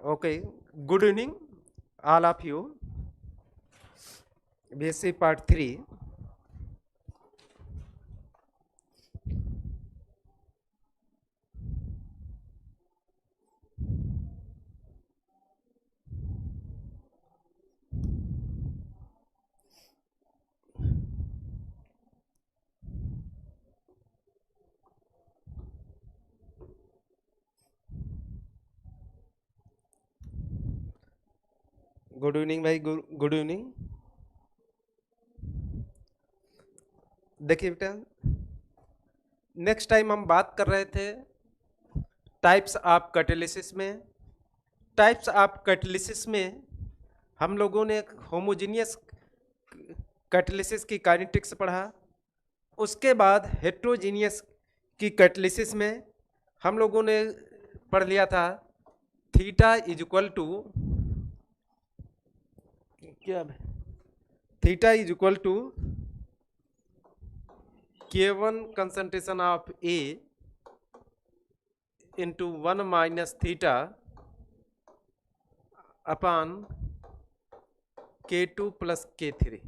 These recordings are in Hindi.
Okay, good evening, all of you. BSc Part 3. Good evening भाई, गुड इवनिंग। देखिए बेटा, नेक्स्ट टाइम हम बात कर रहे थे टाइप्स ऑफ कैटालिसिस में। टाइप्स ऑफ कैटालिसिस में हम लोगों ने होमोजीनियस कैटालिसिस की काइनेटिक्स पढ़ा। उसके बाद हेट्रोजीनियस की कैटालिसिस में हम लोगों ने पढ़ लिया था थीटा इज इक्वल टू क्या, theta is equal to K1 concentration of A into 1 minus theta upon K2 plus K3।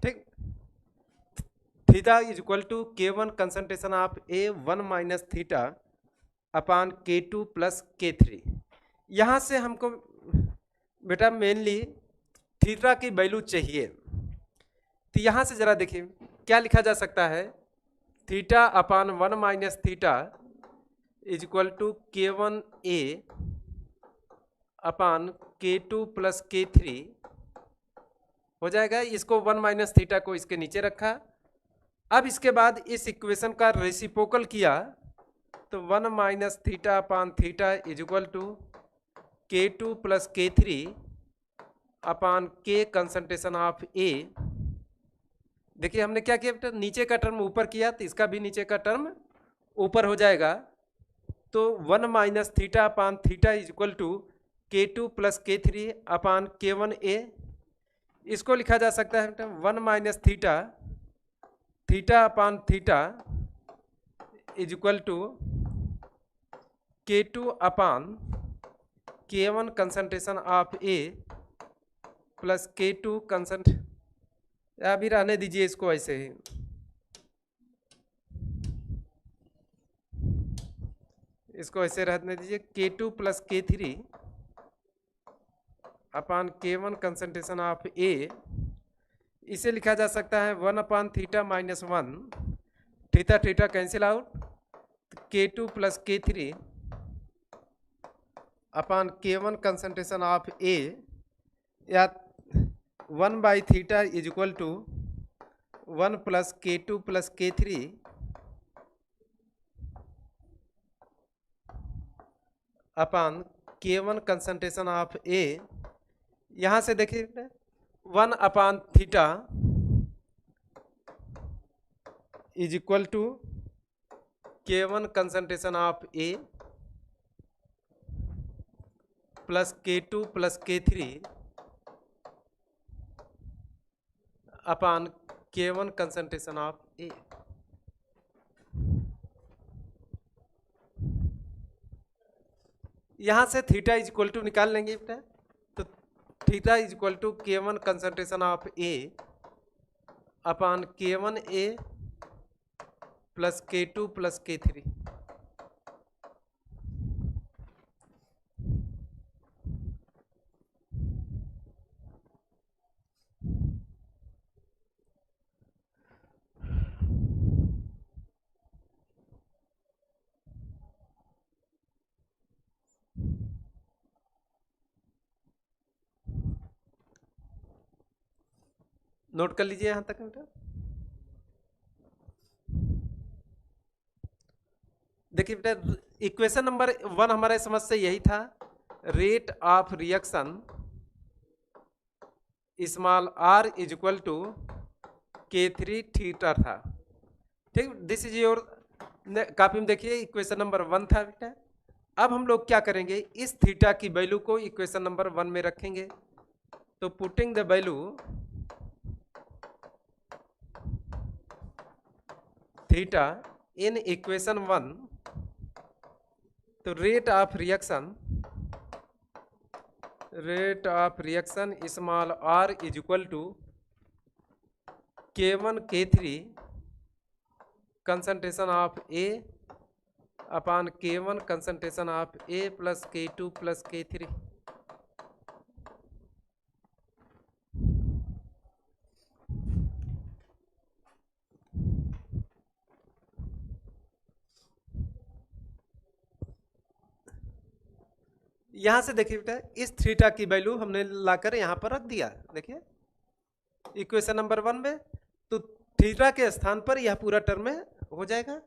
ठीक, theta is equal to K1 concentration of A 1 minus theta upon K2 plus K3। यहाँ से हमको बेटा मेनली थीटा की वैल्यू चाहिए। तो यहाँ से जरा देखिए क्या लिखा जा सकता है। Theta upon 1 minus theta is equal to K1 A upon K2 plus K3 हो जाएगा। इसको 1 माइनस थीटा को इसके नीचे रखा। अब इसके बाद इस इक्वेशन का रेसिप्रोकल किया तो 1 minus theta upon theta is equal to K2 plus K3 upon K concentration of A। देखिए हमने क्या किया बेटा, नीचे का टर्म ऊपर किया तो इसका भी नीचे का टर्म ऊपर हो जाएगा। तो 1 minus theta upon theta is equal to K2 plus K3 upon K1A। इसको लिखा जा सकता है बेटा 1 minus theta theta upon theta is equal to K2 upon K1 concentration of A plus K2 कंसंट, अभी रहने दीजिए इसको ऐसे ही। इसको ऐसे रहने दीजिए K2 plus K3 upon K1 concentration of A। इसे लिखा जा सकता है 1 upon theta minus 1, theta theta cancel out, K2 plus K3 upon K1 concentration of A, या 1 by theta is equal to 1 plus K2 plus K3 upon K1 concentration of A। यहाँ से देखिए 1 upon theta is equal to K1 concentration of A plus K2 plus K3 upon K1 concentration of A। यहाँ से थीटा इज इक्वल टू निकाल लेंगे बेटा, तो theta is equal to K1 concentration of A upon K1A plus K2 plus K3। Note कर लीजिए यहाँ तक बेटा। देखिए बेटा इक्वेशन नंबर 1 हमारे समझ से यही था, rate of reaction small r is equal to K3 theta था। ठीक, दिस इज योर कॉपी में देखिए इक्वेशन नंबर 1 था बेटा। अब हम लोग क्या करेंगे, इस थीटा की वैल्यू को इक्वेशन नंबर 1 में रखेंगे। तो putting the value theta in equation 1, तो rate of reaction small r is equal to K1 K3 concentration of A upon K1 concentration of A plus K2 plus K3। यहां से देखिए बेटा, इस थीटा की वैल्यू हमने लाकर यहां पर रख दिया। देखिए इक्वेशन नंबर 1 में, तो थीटा के स्थान पर यह पूरा टर्म हो जाएगा।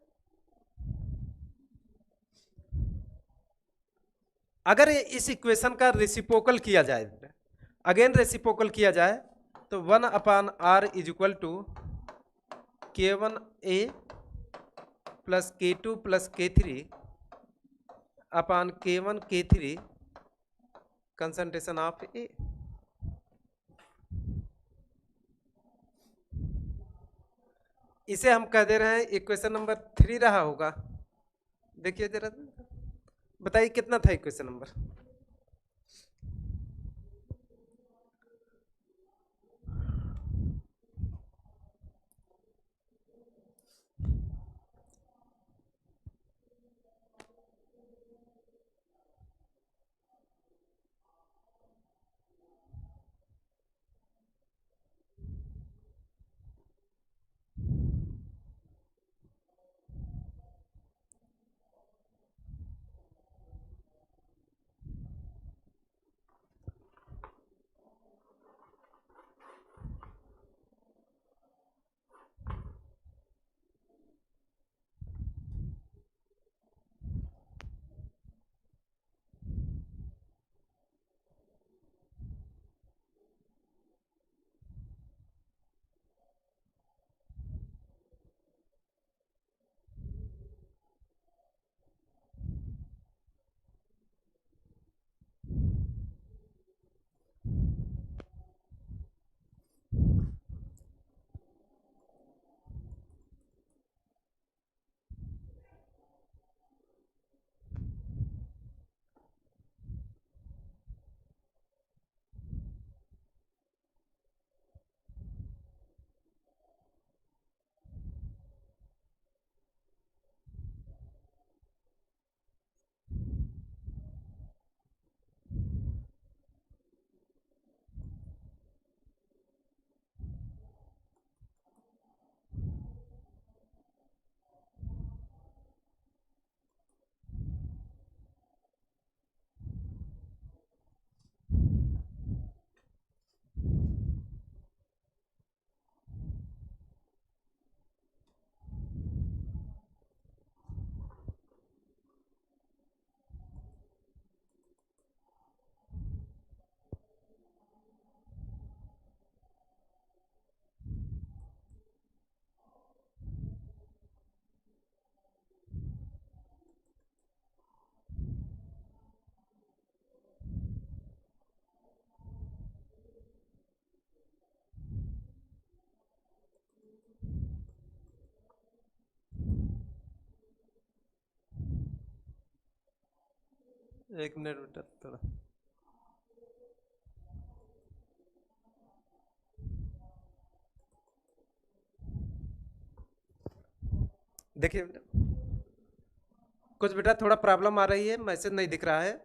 अगर इस इक्वेशन का रेसिप्रोकल किया जाए, अगेन रेसिप्रोकल किया जाए, तो 1 upon r is equal to K1A plus K2 plus K3 upon K1 K3 concentration of A। इसे हम कह दे रहे हैं इक्वेशन नंबर 3 रहा होगा। देखिए जरा, बताइए कितना था इक्वेशन नंबर? एक मिनट बेटा थोड़ा। देखिए बेटा, कुछ बेटा थोड़ा प्रॉब्लम आ रही है, मैसेज नहीं दिख रहा है।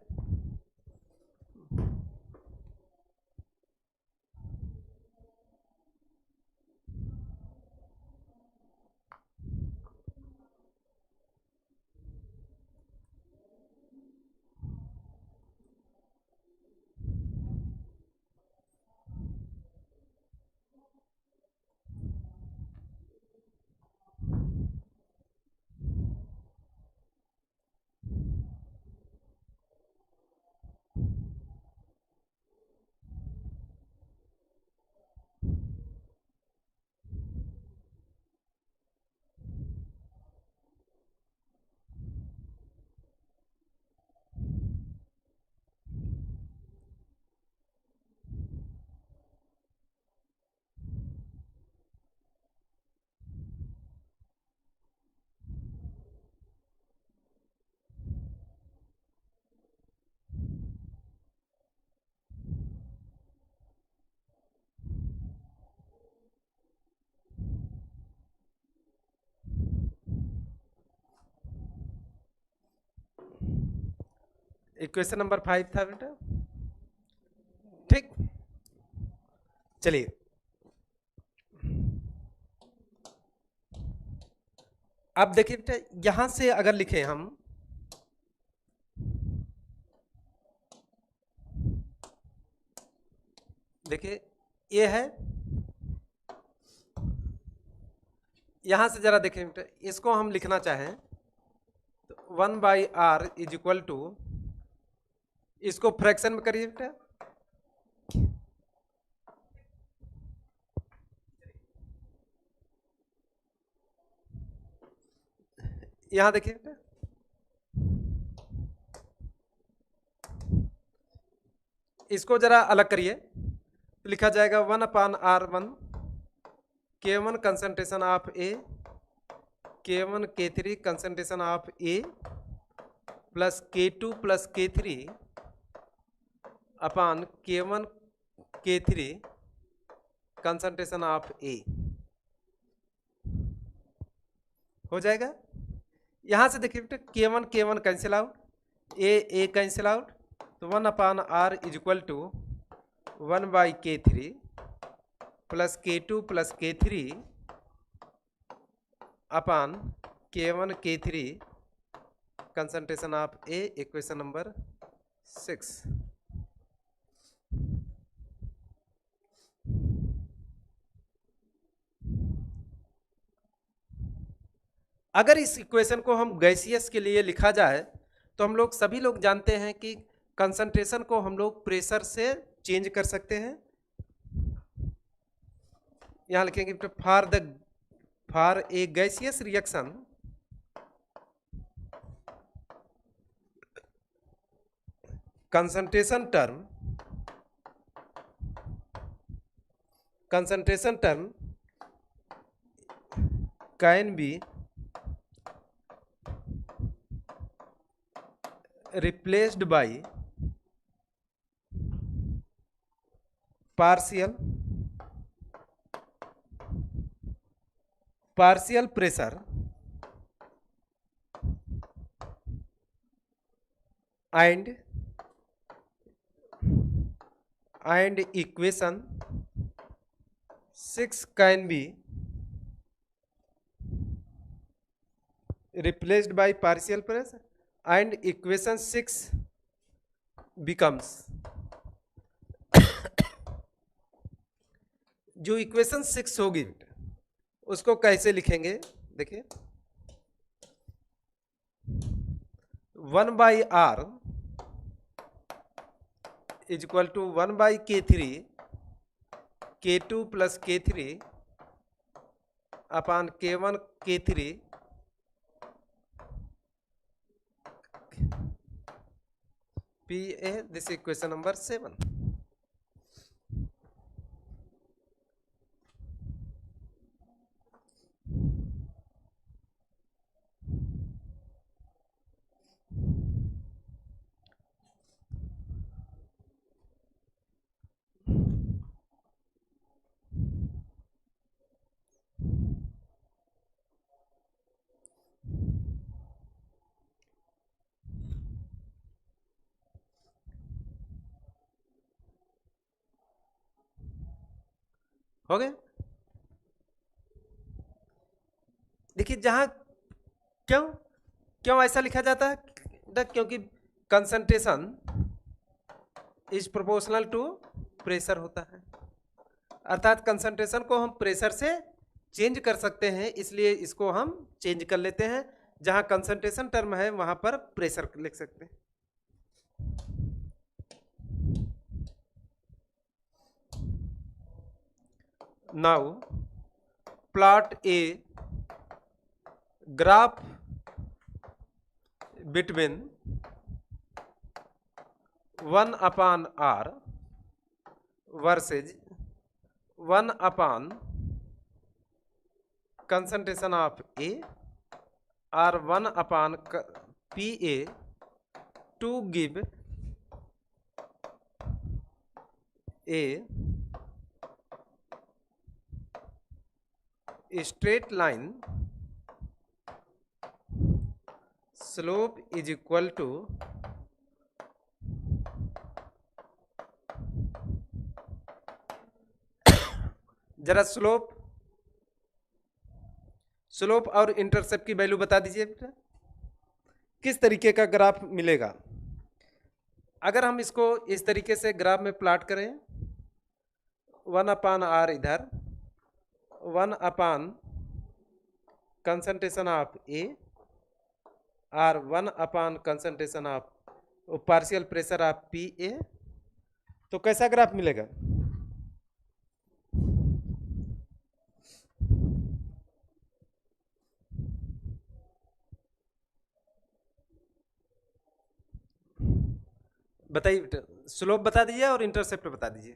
इक्वेशन नंबर 5 था बेटा, ठीक। चलिए अब देखिए बेटा, यहां से अगर लिखें हम, देखिए ये है, यहां से जरा देखें बेटा, इसको हम लिखना चाहें तो 1/r इज इक्वल टू, इसको फ्रैक्शन में करिए बेटा, यहां देखिए बेटा, इसको जरा अलग करिए तो लिखा जाएगा 1/r1 K1 concentration of A, K1 K3 concentration of A plus K2 plus K3 upon K1 K3 concentration of A, हो जाएगा। यहां से देखिए बेटा, K1 K1 cancel out, A cancel out, तो 1/r is equal to 1/K3 plus K2 plus K3 upon K1 K3 concentration of A, equation number 6। अगर इस इक्वेशन को हम गैसियस के लिए लिखा जाए तो हम लोग सभी लोग जानते हैं कि कंसंट्रेशन को हम लोग प्रेशर से चेंज कर सकते हैं। यहां लिखेंगे for a gaseous reaction concentration term can be replaced by partial pressure and equation 6 can be replaced by partial pressure and equation 6 becomes जो इक्वेशन 6 होगी उसको कैसे लिखेंगे, देखिए 1/r is equal to 1/K3 K2 plus K3 upon K1 K3 PA, this equation number 7। हो गए। देखिए जहां क्यों क्यों ऐसा लिखा जाता है, क्योंकि concentration is proportional to pressure होता है, अर्थात कंसंट्रेशन को हम प्रेशर से चेंज कर सकते हैं, इसलिए इसको हम चेंज कर लेते हैं। जहां कंसंट्रेशन टर्म है वहां पर प्रेशर लिख सकते हैं। Now plot a graph between 1/r versus 1/ concentration of A or 1/ PA to give a straight line slope is equal to जरा स्लोप और इंटरसेप्ट की वैल्यू बता दीजिए बेटा, किस तरीके का ग्राफ मिलेगा। अगर हम इसको इस तरीके से ग्राफ में प्लॉट करें, 1/r इधर, 1 कंसंट्रेशन ऑफ ए और 1 concentration of partial pressure of P A, तो कैसा ग्राफ मिलेगा। बताइए, स्लोप बता दीजिए और इंटरसेप्ट बता दीजिए।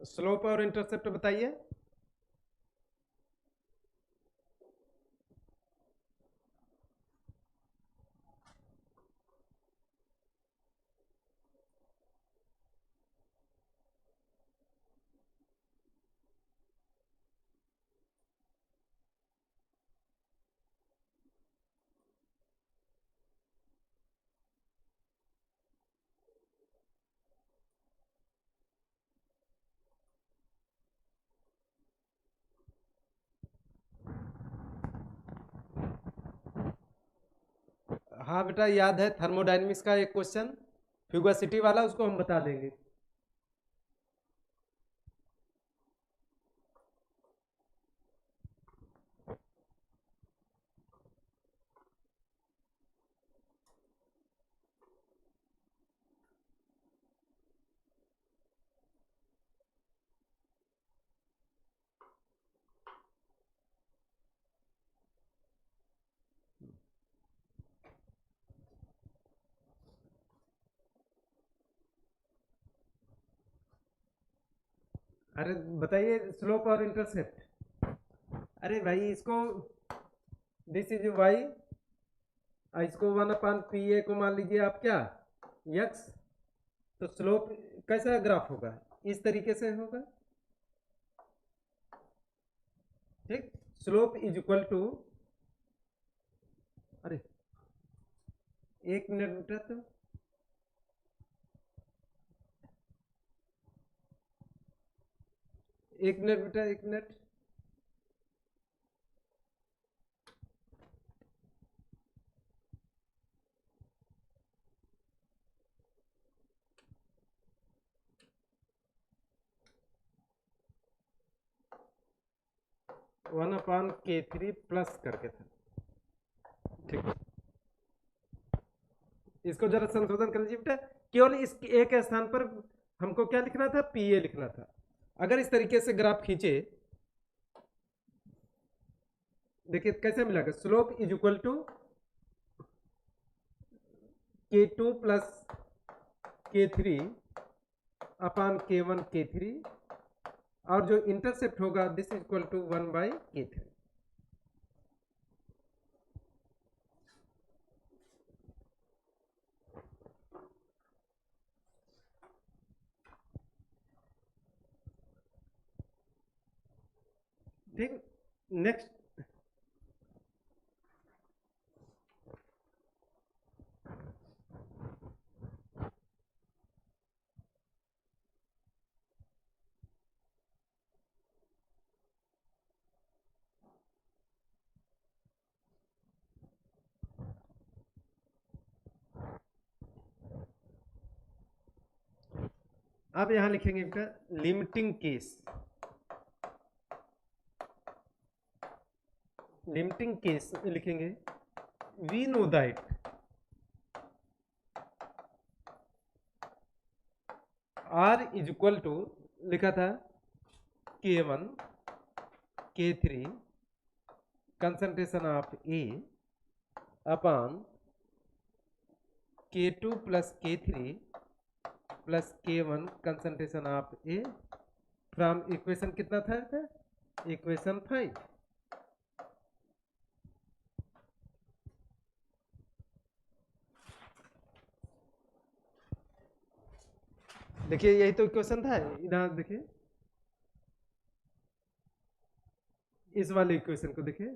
स्लोप और इंटरसेप्ट बताइए। हाँ बेटा, याद है थर्मोडायनेमिक्स का एक क्वेश्चन फ्यूगोसिटी वाला, उसको हम बता देंगे। अरे बताइए स्लोप और इंटरसेप्ट। अरे भाई इसको, दिस इज वाई, इसको 1/pa को मान लीजिए आप क्या, x, तो स्लोप कैसा ग्राफ होगा, इस तरीके से होगा। ठीक, स्लोप इज इक्वल टू, अरे एक मिनट बेटा, तो एक मिनट बेटा, एक minute. One upon k3 plus करके था, ठीक। इसको जरा संशोधन कर लीजिए बेटा, केवल इस एक स्थान पर हमको क्या लिखना था, pa लिखना था। अगर इस तरीके से ग्राफ खींचे, देखिए कैसे मिलेगा, slope is equal to k2 plus k3 upon k1 k3, और जो इंटरसेप्ट होगा this is equal to 1/k3। ठीक, नेक्स्ट। आप यहां लिखेंगे बेटा लिमिटिंग केस, लिमिटिंग केस लिखेंगे, we know that r is equal to, लिखा था k1 k3 concentration of A upon K2 plus K3 plus K1 concentration of A from equation कितना था? इक्वेशन 5। देखिए यही तो इक्वेशन था। इधर देखिए, इस वाले इक्वेशन को देखिए,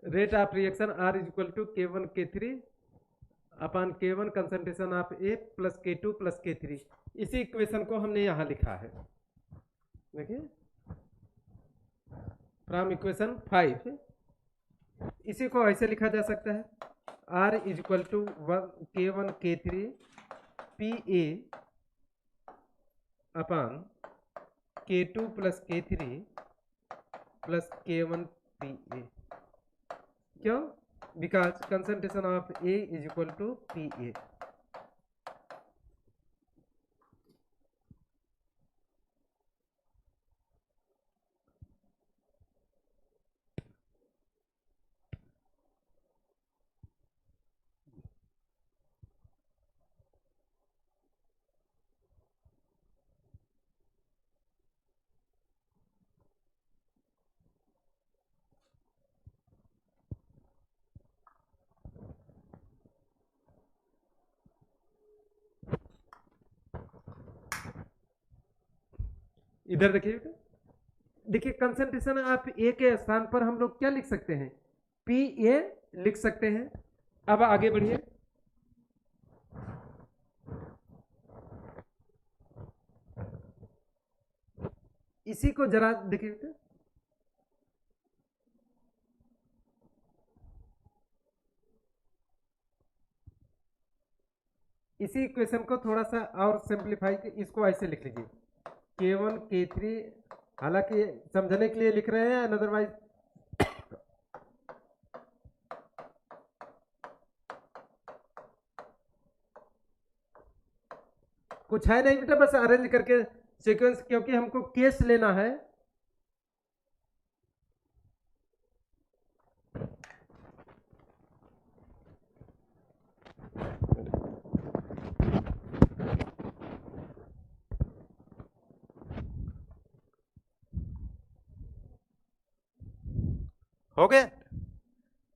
rate of reaction R is equal to K1 K3 upon K1 concentration of A plus K2 plus K3। इसी इक्वेशन को हमने यहां लिखा है, देखिए फ्रॉम इक्वेशन 5। इसी को ऐसे लिखा जा सकता है, R is equal to K1 K3 PA upon K2 plus K3 plus K1 PA। क्यों? Because concentration of A is equal to PA। इधर देखिए, देखिए कंसंट्रेशन ऑफ ए के स्थान पर हम लोग क्या लिख सकते हैं? पी ए लिख सकते हैं। अब आगे बढ़िए, इसी को जरा देखिए बेटा, इसी इक्वेशन को थोड़ा सा और सिंप्लीफाई, इसको ऐसे लिख लीजिए K1 K3, हालांकि समझने के लिए लिख रहे हैं, अदरवाइज कुछ है नहीं बेटा, बस अरेंज करके सीक्वेंस, क्योंकि हमको केस लेना है। हो गया?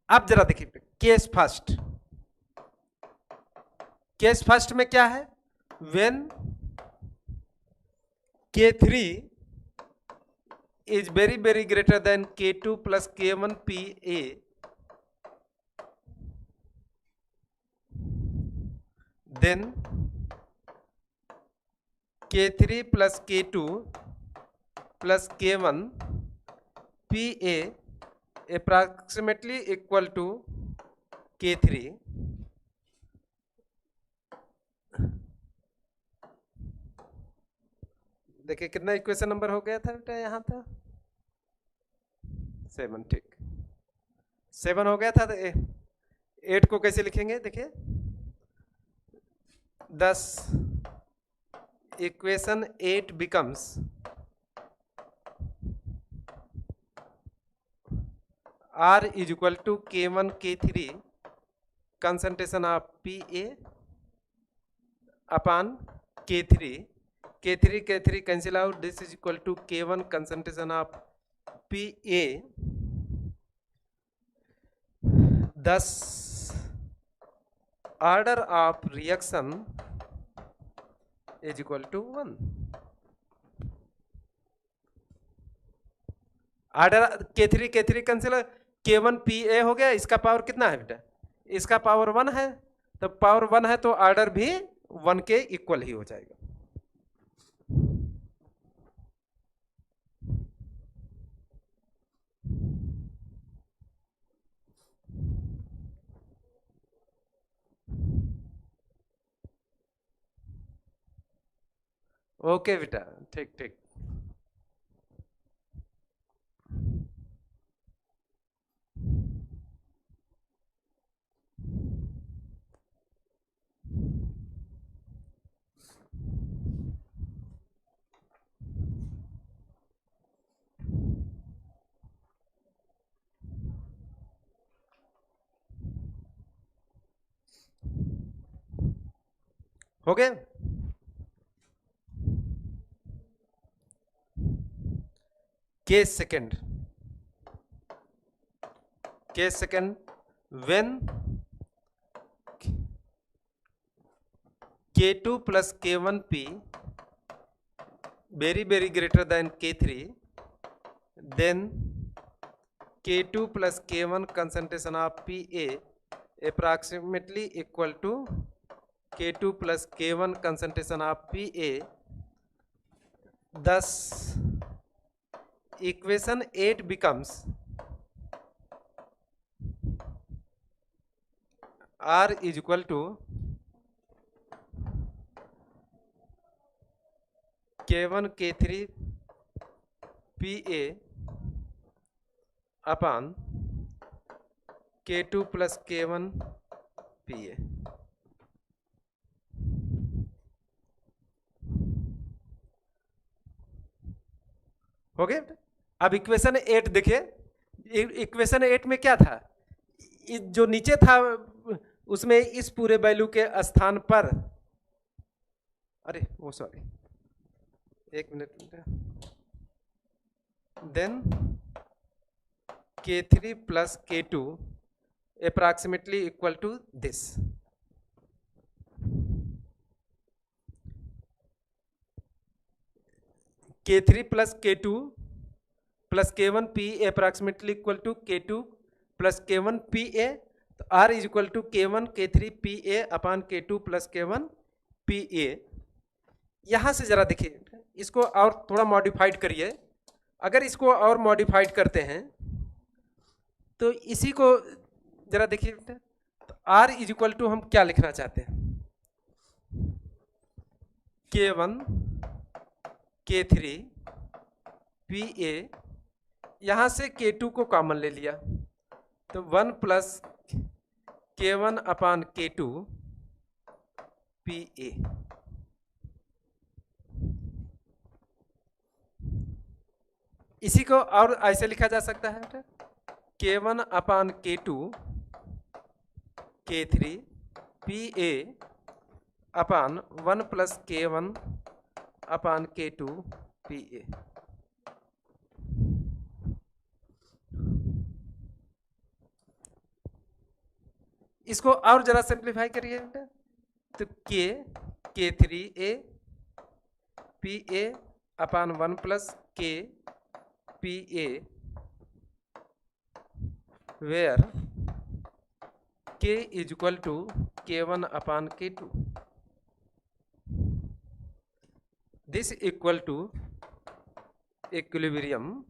अब जरा देखिए केस फर्स्ट, केस फर्स्ट में क्या है? When K3 is very very greater than K2 plus K1 PA, then K3 plus K2 plus K1 PA approximately equal to K3। देखिए कितना इक्वेशन नंबर हो गया था बेटा? यहाँ था 7, ठीक 7 हो गया था। तो 8 को कैसे लिखेंगे? देखिए 10 equation 8 becomes R is equal to K1 K3 concentration of PA upon K3, K3 cancel out, this is equal to K1 concentration of PA, thus order of reaction is equal to 1। Order K3 cancel, K1 PA हो गया, इसका पावर कितना है बेटा? इसका पावर 1 है, तो पावर 1 है तो ऑर्डर भी 1 के इक्वल ही हो जाएगा। ओके बेटा, ठीक ठीक। हो गए। Case second when K2 plus K1P very greater than K3, then K2 plus K1 concentration of Pa approximately equal to K2 plus K1 concentration of Pa. Thus equation 8 becomes R is equal to K1 K3 Pa upon K2 plus K1 Pa. हो गए। अब इक्वेशन 8 देखिए, इक्वेशन 8 में क्या था, जो नीचे था उसमें इस पूरे वैल्यू के स्थान पर, अरे वो सॉरी, एक minute, then K3 plus K2 approximately equal to this. K3 plus K2 plus K1 P approximately equal to K2 plus K1 PA. तो R is equal to K1 K3 PA upon K2 plus K1 PA. यहाँ से जरा देखिए, इसको और थोड़ा मॉडिफाइड करिए। अगर इसको और मॉडिफाइड करते हैं तो इसी को जरा देखिए, तो R इज इक्वल टू हम क्या लिखना चाहते हैं, K1 K3 PA, यहाँ से K2 को कॉमन ले लिया तो 1 प्लस K1 अपान K2 PA। इसी को और ऐसे लिखा जा सकता है, K1 अपान K2 K3 PA अपान 1 प्लस K1 अपान K2 PA। इसको और जरा सिंप्लीफाई करिए तो K3A PA upon 1 plus K PA where K is equal to K1 upon K2. This equal to equilibrium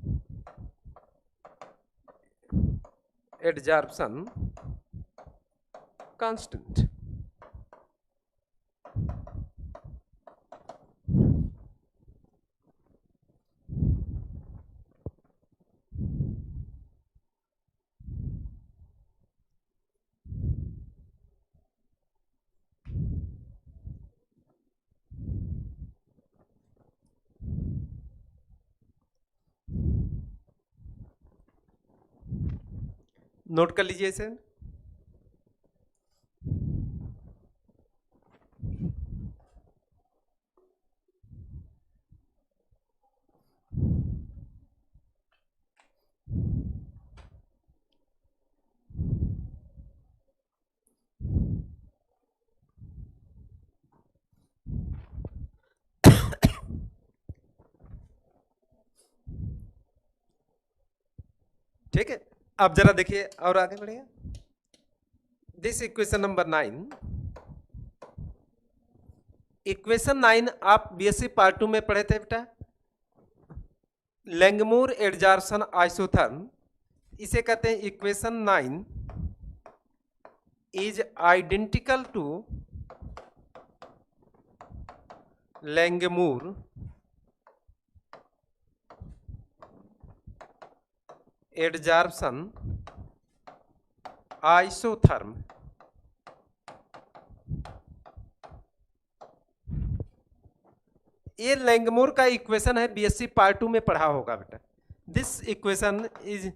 adsorption constant. Note कर लीजिए इसे। ठीक है, अब जरा देखिए और आगे बढ़िए। दिस इक्वेशन नंबर 9, इक्वेशन 9 आप बीएससी पार्ट 2 में पढ़े थे बेटा, लैंगमूर एडजॉर्प्शन आइसोथर्म। इसे कहते हैं equation 9 is identical to Langmuir adsorption isotherm. ये लैंगमूर का इक्वेशन है, बीएससी पार्ट 2 में पढ़ा होगा बेटा। This equation is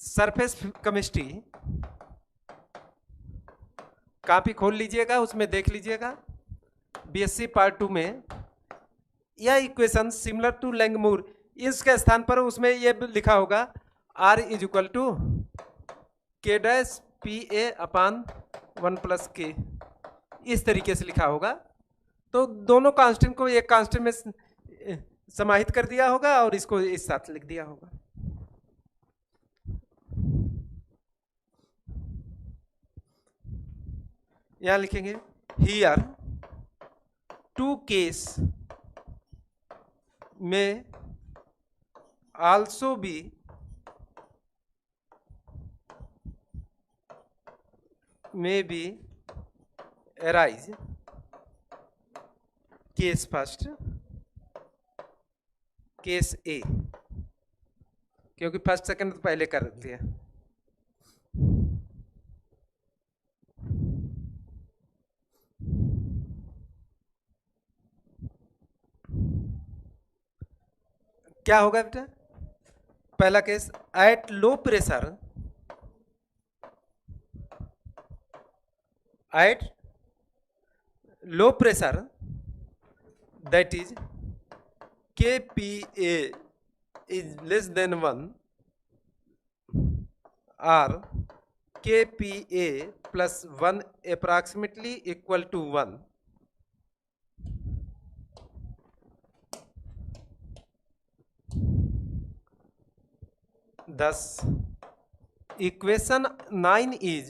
surface chemistry, copy खोल लीजिएगा, उसमें देख लीजिएगा। बीएससी पार्ट 2 में यह इक्वेशन सिमिलर टू लैंगमूर, इसके स्थान पर उसमें ये लिखा होगा R इज इक्वल टू के dash P A upon 1+k, इस तरीके से लिखा होगा। तो दोनों कांस्टेंट को एक कांस्टेंट में समाहित कर दिया होगा और इसको इस साथ लिख दिया होगा। यहां लिखेंगे हियर टू केस में also be may be arise, case first, case A, क्योंकि फर्स्ट सेकंड तो पहले कर दिया। क्या होगा बेटा? पहला case, at low pressure, at low pressure that is kPa is less than 1 or kPa plus 1 approximately equal to 1, thus equation 9 is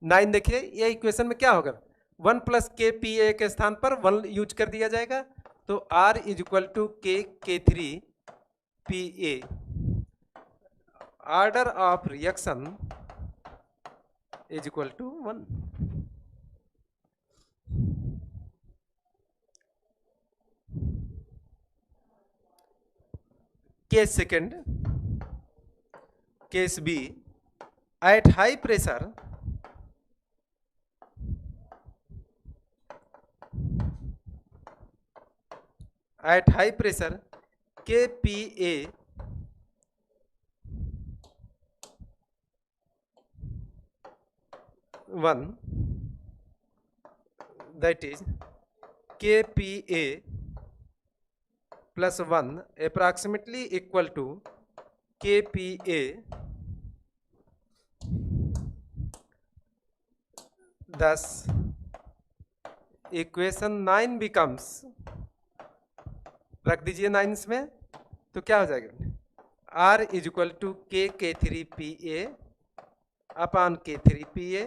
9, देखिए ये इक्वेशन में क्या होगा, 1+kPa के स्थान पर 1 यूज कर दिया जाएगा, तो R is equal to k3Pa, order of reaction is equal to 1। Case second, case B, at high pressure at high pressure kPa one, that is kPa plus 1 approximately equal to kPa, thus equation 9 becomes, रख दीजिए 9 में, तो क्या हो जाएगा, R is equal to k3Pa अपान k3Pa,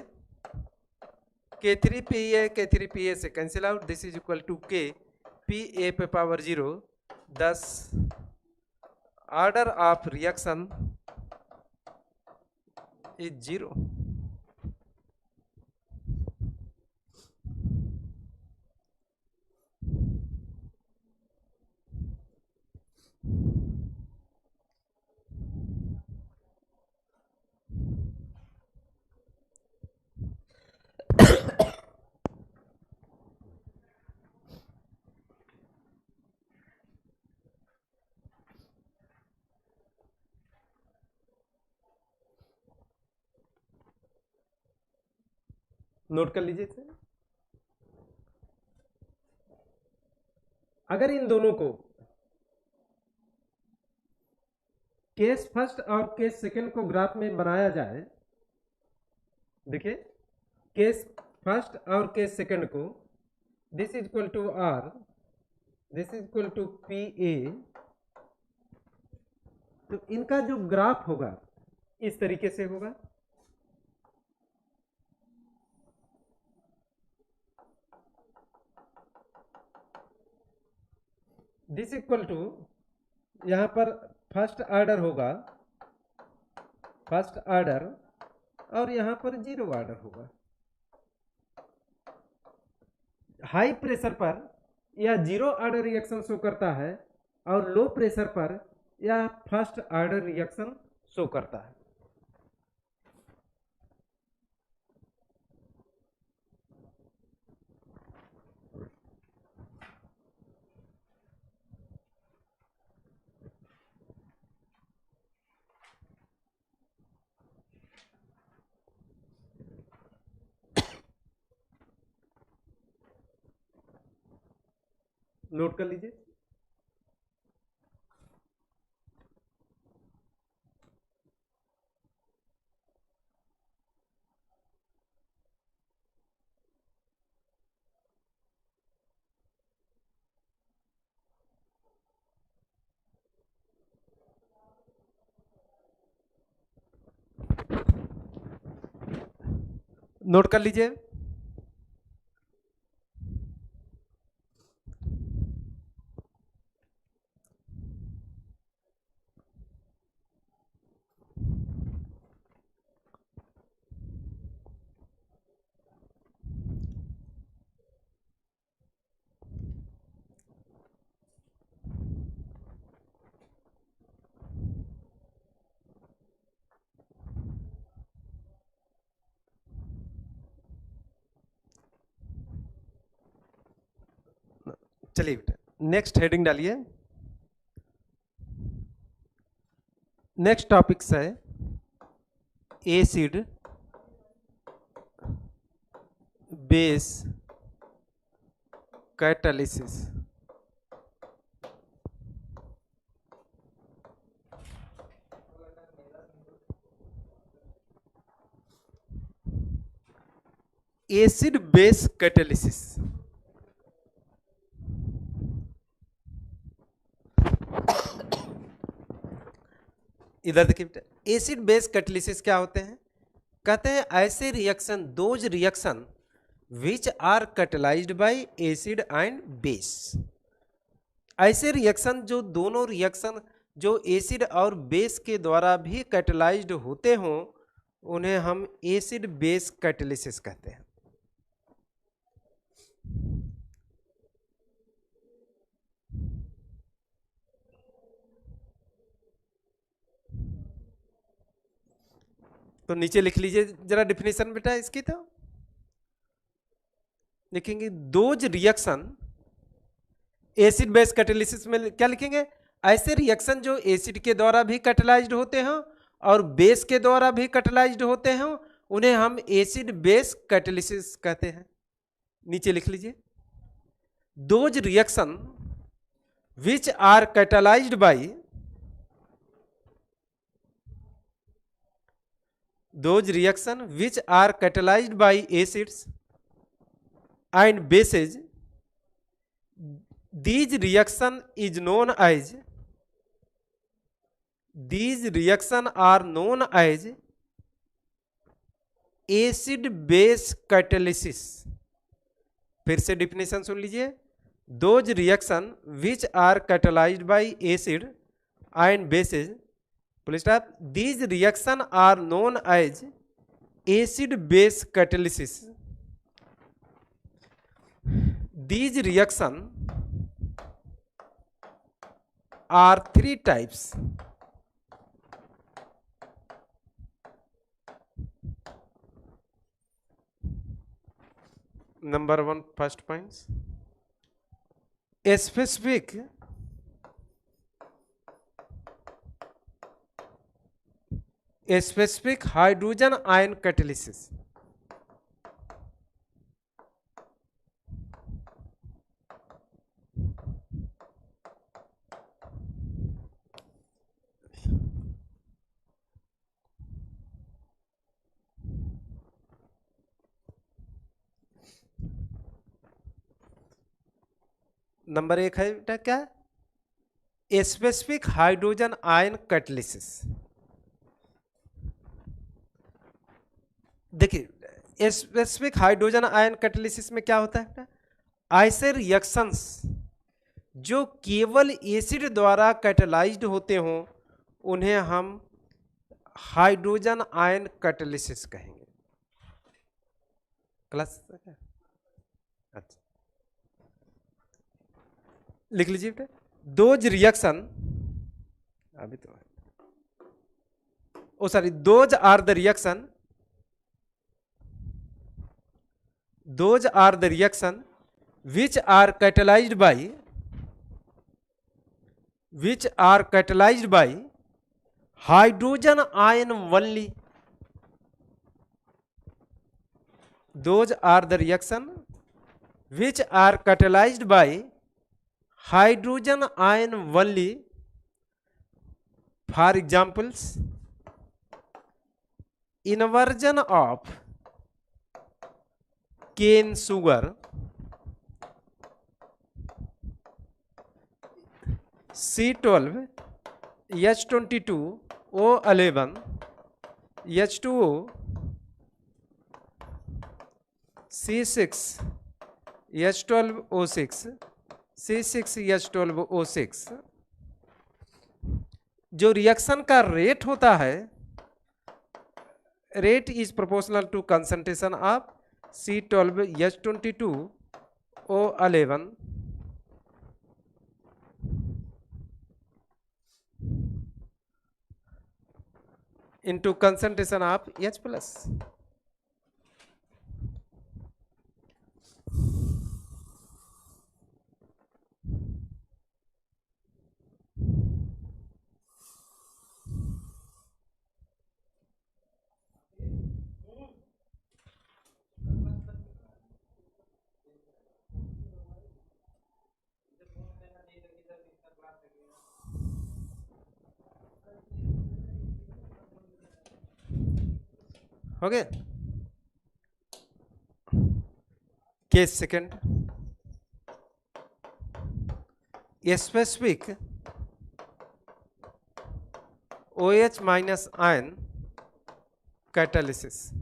k3Pa से cancel out, this is equal to k Pa पे power 0, thus order of reaction is 0। Note कर लीजिए इसे। अगर इन दोनों को केस फर्स्ट और केस सेकंड को ग्राफ में बनाया जाए, देखिए केस फर्स्ट और केस सेकंड को, this is equal to R, this is equal to Pa, तो इनका जो ग्राफ होगा इस तरीके से होगा। दिस इक्वल टू, यहां पर फर्स्ट ऑर्डर होगा, फर्स्ट ऑर्डर, और यहां पर 0 ऑर्डर होगा। हाई प्रेशर पर यह 0 ऑर्डर रिएक्शन शो करता है और लो प्रेशर पर यह फर्स्ट ऑर्डर रिएक्शन शो करता है। नोट कर लीजिए। नोट कर लीजिए। चलिए बेटा, नेक्स्ट हेडिंग डालिए। नेक्स्ट टॉपिक्स है acid base catalysis. Acid base catalysis. इधर देखिए बेटा, एसिड बेस कैटालिसिस क्या होते हैं? कहते हैं ऐसे reaction, those reaction which are catalysed by acid and base. ऐसे रिएक्शन जो दोनों रिएक्शन जो एसिड और बेस के द्वारा भी कैटलाइज्ड होते हों, उन्हें हम एसिड बेस कैटालिसिस कहते हैं। तो नीचे लिख लीजिए जरा डिफिनेशन बेटा इसकी। तो लिखेंगे those reaction, acid base catalysis में क्या लिखेंगे? ऐसे रिएक्शन जो एसिड के द्वारा भी कैटलाइज्ड होते हैं और बेस के द्वारा भी कैटलाइज्ड होते हैं, उन्हें हम एसिड बेस कैटालिसिस कहते हैं। नीचे लिख लीजिए those reaction which are catalysed by, those reaction which are catalyzed by acids and bases, these reaction is known as, these reaction are known as acid base catalysis। फिर से डिफिनेशन सुन लीजिए, those reaction which are catalyzed by acid and bases, full stop, these reaction are known as acid base catalysis। These reaction are three types। Number one, first points, a specific hydrogen ion catalysis। Number एक है बेटा क्या? Specific hydrogen ion catalysis. देखिए स्पेसिफिक हाइड्रोजन आयन कैटालिसिस में क्या होता है? ऐसे रिएक्शंस जो केवल एसिड द्वारा कैटालाइज्ड होते हों, उन्हें हम हाइड्रोजन आयन कैटालिसिस कहेंगे। क्लास अच्छा लिख लीजिए बेटा, दोज रिएक्शन, अभी तो oh sorry, those are the reaction, those are the reaction which are catalyzed by, which are catalyzed by hydrogen ion only। those are the reaction which are catalyzed by hydrogen ion only. For examples, inversion of cane sugar, C12 H22 O11 H2O C6 H12O6 C6 H12O6, जो रिएक्शन का रेट होता है, rate is proportional to concentration of C12 H22 O11 into concentration of H plus. Okay. Case second. A specific OH minus ion catalysis.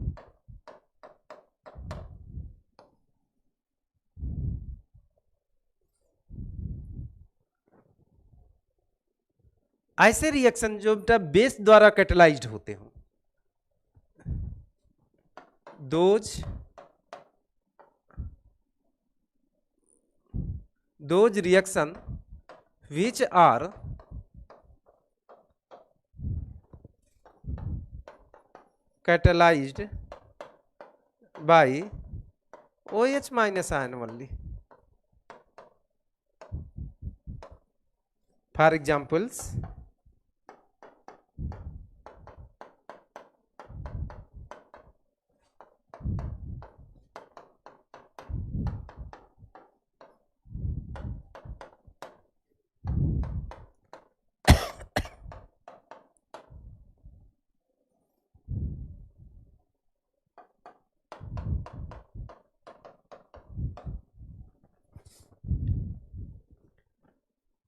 ऐसे रिएक्शन जो बेस द्वारा कैटेलाइज्ड होते हो, those reaction which are catalyzed by OH minus ion only. For examples,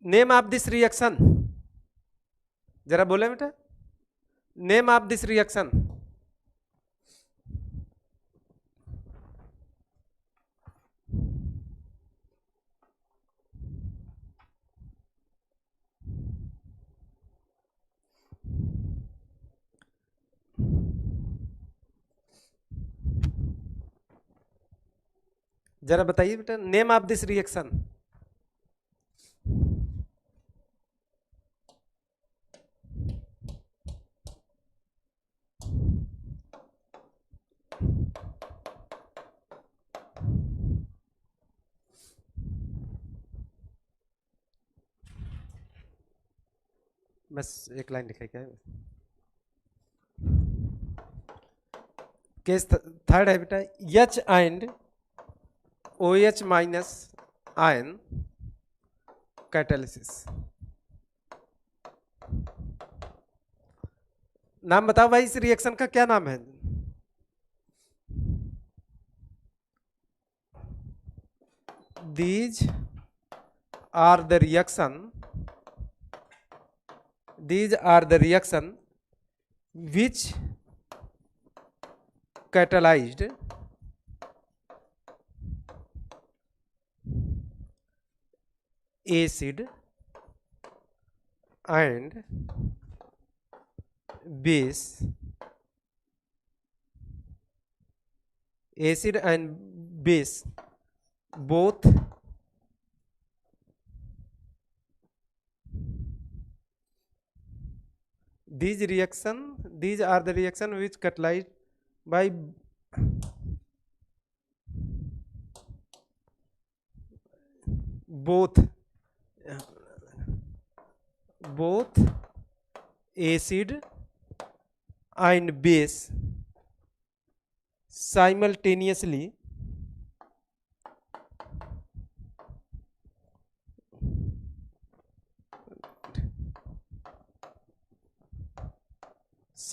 name of this reaction, जरा बोले बेटा, नेम ऑफ दिस रिएक्शन. जरा बताइए बेटा, नेम ऑफ दिस रिएक्शन. बस एक लाइन लिखा क्या है. केस थर्ड है बेटा, H and OH minus ion catalysis. नाम बताओ भाई, इस रिएक्शन का क्या नाम है? These are the reaction which catalyzed acid and base. Acid and base both these are the reaction which catalyzed by both acid and base simultaneously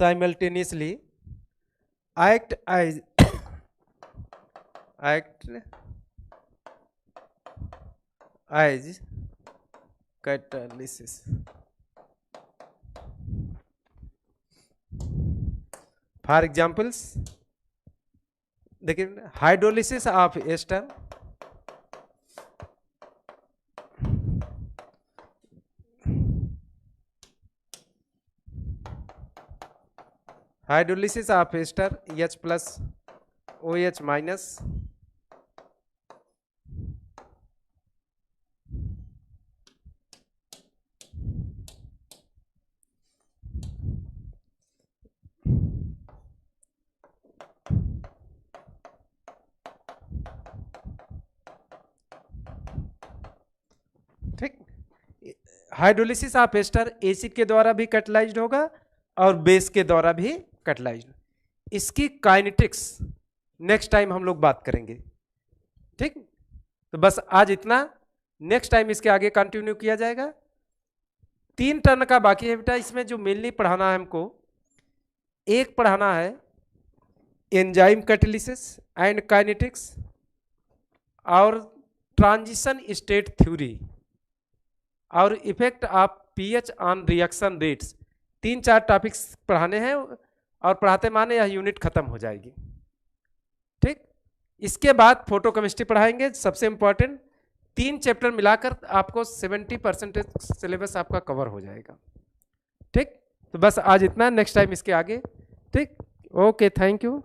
simultaneously act as catalysis. For examples, देखिए hydrolysis of ester, hydrolysis of ester H plus OH minus ठीक। हाइड्रोलिसिस ऑफ एस्टर एसिड के द्वारा भी कैटलाइज्ड होगा और बेस के द्वारा भी कैटलाइज्ड। इसकी काइनेटिक्स नेक्स्ट टाइम हम लोग बात करेंगे, ठीक। तो बस आज इतना, नेक्स्ट टाइम इसके आगे कंटिन्यू किया जाएगा। 3 टर्न का बाकी है बेटा, इसमें जो मेनली पढ़ाना है हमको, एक पढ़ाना है एंजाइम कैटालिसिस एंड काइनेटिक्स और ट्रांजिशन स्टेट थ्योरी और effect of pH on reaction rates. 3-4 topics पढ़ाने हैं और पढ़ाते माने यह यूनिट खत्म हो जाएगी, ठीक। इसके बाद फोटोकेमिस्ट्री पढ़ाएंगे, सबसे इंपॉर्टेंट 3 चैप्टर मिलाकर आपको 70% सिलेबस आपका कवर हो जाएगा, ठीक। तो बस आज इतना, नेक्स्ट टाइम इसके आगे, ठीक। Okay, thank you.